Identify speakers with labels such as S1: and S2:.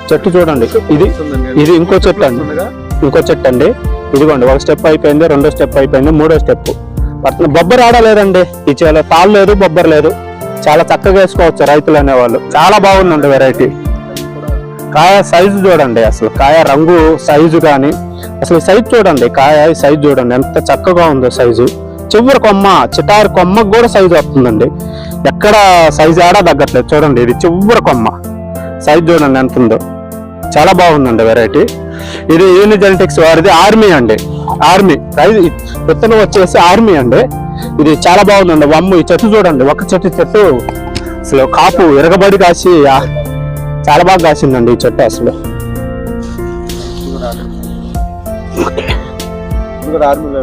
S1: చెట్టు చూడండి, ఇది ఇంకో చెట్టు అండి, ఇదిగోండి. ఒక స్టెప్ అయిపోయింది, రెండో స్టెప్ అయిపోయింది, మూడో స్టెప్. బొబ్బర్ ఆడలేదండి ఈ చేలో, తాళ్ళు లేదు, బొబ్బర్ లేదు. చాలా చక్కగా వేసుకోవచ్చు రైతులు అనేవాళ్ళు. చాలా బాగుందండి వెరైటీ. కాయ సైజు చూడండి, అసలు కాయ రంగు సైజు కానీ అసలు సైజు చూడండి, కాయ సైజు చూడండి ఎంత చక్కగా ఉందో సైజు. చివరి కొమ్మ, చిటారి కొమ్మకు కూడా సైజు వస్తుందండి. ఎక్కడ సైజు ఆడా తగ్గట్లేదు చూడండి. ఇది చివరి కొమ్మ సైజు చూడండి ఎంత ఉందో. చాలా బాగుందండి వెరైటీ. ఇది యూనిజెనెటిక్స్ వారిది ఆర్మీ అండి, ఆర్మీ విత్తనం వచ్చేసి ఆర్మీ అండి. ఇది చాలా బాగుందండి. వమ్ము ఈ చెట్టు చూడండి, ఒక చెట్టు అసలు కాపు ఎరగబడి కాసి చాలా బాగా కాసిందండి ఈ చెట్టు అసలు.
S2: ఆర్మీలో